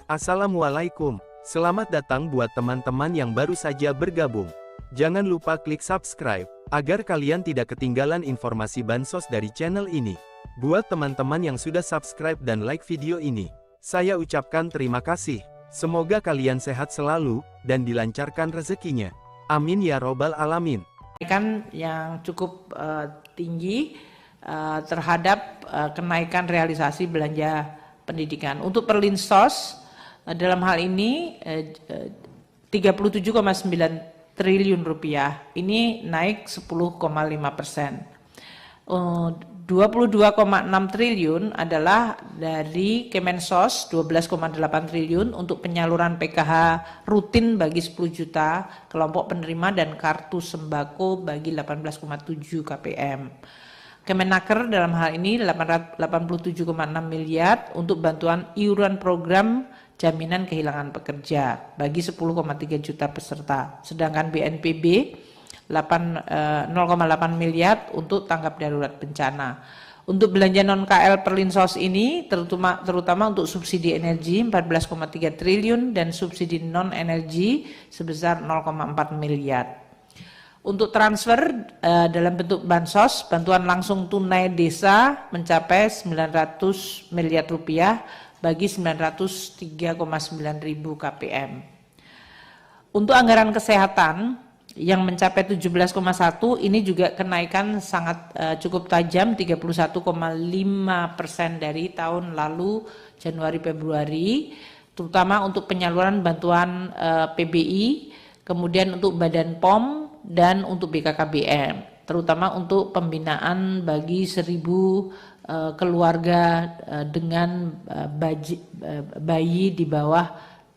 Assalamualaikum, selamat datang buat teman-teman yang baru saja bergabung. Jangan lupa klik subscribe, agar kalian tidak ketinggalan informasi bansos dari channel ini. Buat teman-teman yang sudah subscribe dan like video ini, saya ucapkan terima kasih. Semoga kalian sehat selalu, dan dilancarkan rezekinya. Amin ya robbal alamin. Kenaikan yang cukup tinggi terhadap kenaikan realisasi belanja pendidikan. Untuk Perlinsos, dalam hal ini 37,9 triliun rupiah, ini naik 10,5%. 22,6 triliun adalah dari Kemensos, 12,8 triliun untuk penyaluran PKH rutin bagi 10 juta kelompok penerima dan kartu sembako bagi 18,7 KPM. Kemenaker dalam hal ini 87,6 miliar untuk bantuan iuran program jaminan kehilangan pekerja bagi 10,3 juta peserta. Sedangkan BNPB 0,8 miliar untuk tanggap darurat bencana. Untuk belanja non-KL Perlinsos ini terutama untuk subsidi energi 14,3 triliun dan subsidi non-energi sebesar 0,4 miliar. Untuk transfer dalam bentuk bansos, bantuan langsung tunai desa mencapai 900 miliar rupiah bagi 903,9 ribu KPM. Untuk anggaran kesehatan yang mencapai 17,1, ini juga kenaikan sangat cukup tajam, 31,5% dari tahun lalu Januari-Februari, terutama untuk penyaluran bantuan PBI, kemudian untuk Badan POM dan untuk BKKBN, terutama untuk pembinaan bagi 1.000 keluarga dengan bayi di bawah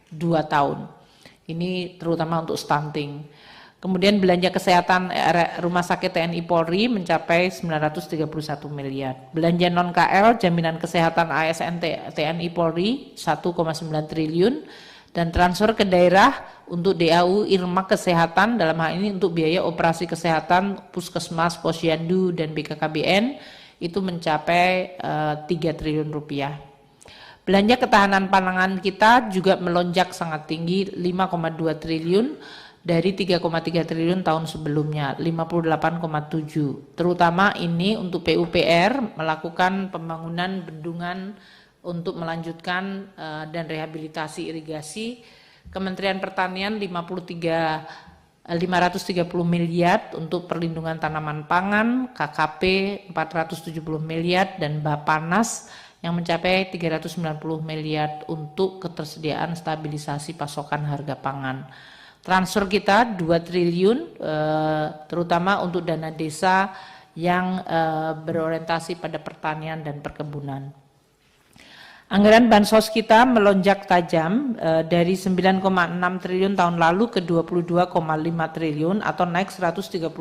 2 tahun. Ini terutama untuk stunting. Kemudian belanja kesehatan Rumah Sakit TNI Polri mencapai 931 miliar. Belanja non-KL jaminan kesehatan ASN TNI Polri 1,9 triliun dan transfer ke daerah untuk DAU Irma Kesehatan dalam hal ini untuk biaya operasi kesehatan Puskesmas, Posyandu dan BKKBN itu mencapai 3 triliun rupiah. Belanja ketahanan pangan kita juga melonjak sangat tinggi 5,2 triliun dari 3,3 triliun tahun sebelumnya, 58,7. Terutama ini untuk PUPR melakukan pembangunan bendungan untuk melanjutkan dan rehabilitasi irigasi. Kementerian Pertanian 530 miliar untuk perlindungan tanaman pangan, KKP 470 miliar dan Bapanas yang mencapai 390 miliar untuk ketersediaan stabilisasi pasokan harga pangan. Transfer kita 2 triliun terutama untuk dana desa yang berorientasi pada pertanian dan perkebunan. Anggaran bansos kita melonjak tajam dari 9,6 triliun tahun lalu ke 22,5 triliun atau naik 135,1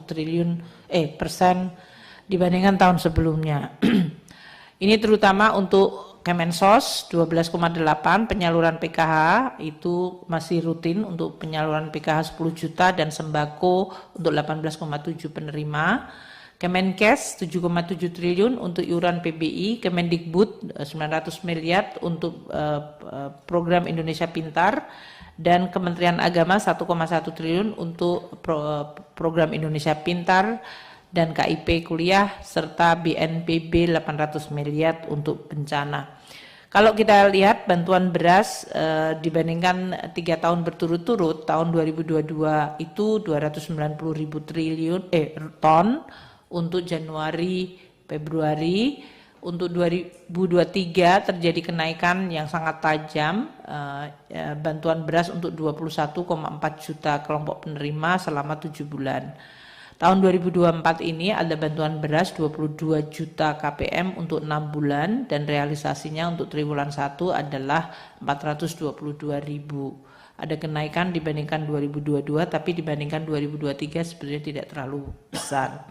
triliun persen dibandingkan tahun sebelumnya. Ini terutama untuk Kemensos 12,8, penyaluran PKH itu masih rutin untuk penyaluran PKH 10 juta dan sembako untuk 18,7 penerima. Kemenkes 7,7 triliun untuk iuran PBI, Kemendikbud 900 miliar untuk program Indonesia Pintar dan Kementerian Agama 1,1 triliun untuk program Indonesia Pintar dan KIP kuliah serta BNPB 800 miliar untuk bencana. Kalau kita lihat bantuan beras dibandingkan 3 tahun berturut-turut, tahun 2022 itu 290.000 ton untuk Januari, Februari. Untuk 2023 terjadi kenaikan yang sangat tajam, bantuan beras untuk 21,4 juta kelompok penerima selama 7 bulan. Tahun 2024 ini ada bantuan beras 22 juta KPM untuk 6 bulan dan realisasinya untuk triwulan 1 adalah 422.000. Ada kenaikan dibandingkan 2022 tapi dibandingkan 2023 sebenarnya tidak terlalu besar.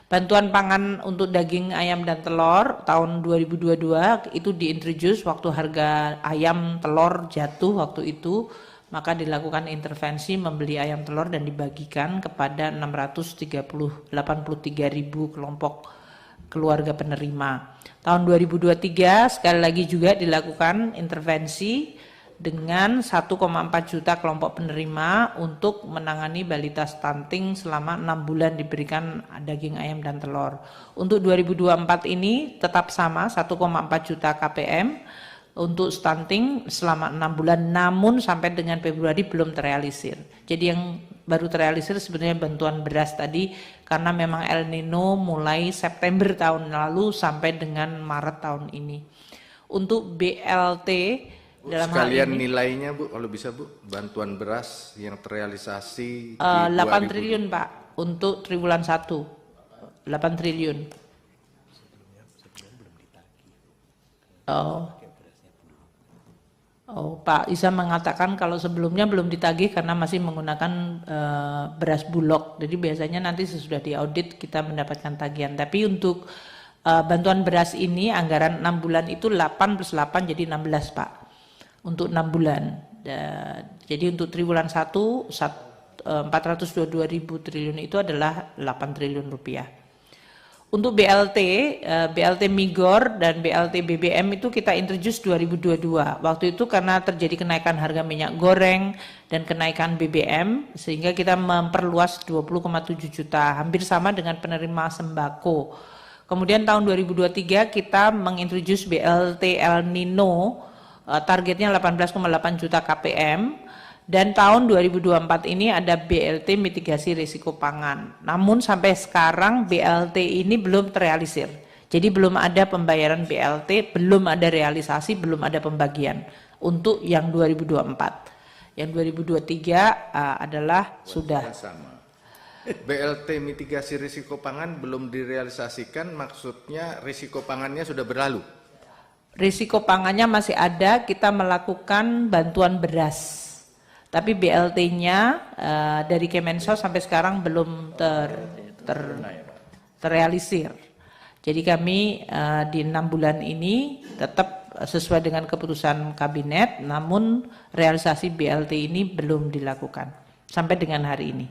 Bantuan pangan untuk daging ayam dan telur tahun 2022 itu diintroduce waktu harga ayam telur jatuh waktu itu, maka dilakukan intervensi membeli ayam telur dan dibagikan kepada 83.000 kelompok keluarga penerima. Tahun 2023 sekali lagi juga dilakukan intervensi dengan 1,4 juta kelompok penerima untuk menangani balita stunting selama 6 bulan diberikan daging ayam dan telur. Untuk 2024 ini tetap sama 1,4 juta KPM untuk stunting selama 6 bulan, namun sampai dengan Februari belum terrealisir. Jadi yang baru terrealisir sebenarnya bantuan beras tadi, karena memang El Nino mulai September tahun lalu sampai dengan Maret tahun ini. Untuk BLT dalam sekalian hal ini, nilainya Bu, kalau bisa Bu, bantuan beras yang terrealisasi 8 triliun Pak untuk triwulan 1, 8 triliun. Pak Isa mengatakan kalau sebelumnya belum ditagih karena masih menggunakan beras bulog. Jadi biasanya nanti sesudah diaudit kita mendapatkan tagihan. Tapi untuk bantuan beras ini anggaran 6 bulan itu 8 plus 8 jadi 16 Pak. Untuk 6 bulan. Jadi untuk triwulan 1 422.000 triliun itu adalah 8 triliun rupiah. Untuk BLT, BLT Migor dan BLT BBM itu kita introduce 2022. Waktu itu karena terjadi kenaikan harga minyak goreng dan kenaikan BBM, sehingga kita memperluas 20,7 juta, hampir sama dengan penerima sembako. Kemudian tahun 2023 kita mengintroduce BLT El Nino, targetnya 18,8 juta KPM. Dan tahun 2024 ini ada BLT mitigasi risiko pangan. Namun sampai sekarang BLT ini belum terrealisir. Jadi belum ada pembayaran BLT, belum ada realisasi, belum ada pembagian untuk yang 2024. Yang 2023 adalah sudah. Sama. BLT mitigasi risiko pangan belum direalisasikan, maksudnya risiko pangannya sudah berlalu. Risiko pangannya masih ada, kita melakukan bantuan beras. Tapi BLT-nya dari Kemensos sampai sekarang belum terrealisir. Jadi kami di 6 bulan ini tetap sesuai dengan keputusan kabinet, namun realisasi BLT ini belum dilakukan sampai dengan hari ini.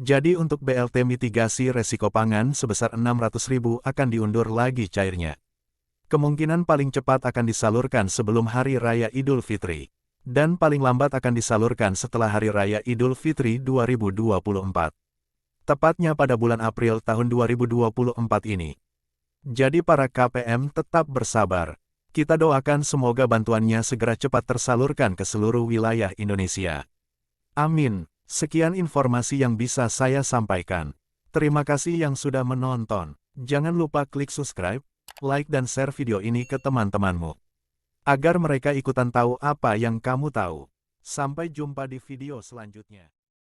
Jadi untuk BLT mitigasi resiko pangan sebesar 600.000 akan diundur lagi cairnya. Kemungkinan paling cepat akan disalurkan sebelum Hari Raya Idul Fitri. Dan paling lambat akan disalurkan setelah Hari Raya Idul Fitri 2024. Tepatnya pada bulan April tahun 2024 ini. Jadi para KPM tetap bersabar. Kita doakan semoga bantuannya segera cepat tersalurkan ke seluruh wilayah Indonesia. Amin. Sekian informasi yang bisa saya sampaikan. Terima kasih yang sudah menonton. Jangan lupa klik subscribe, like dan share video ini ke teman-temanmu. Agar mereka ikutan tahu apa yang kamu tahu. Sampai jumpa di video selanjutnya.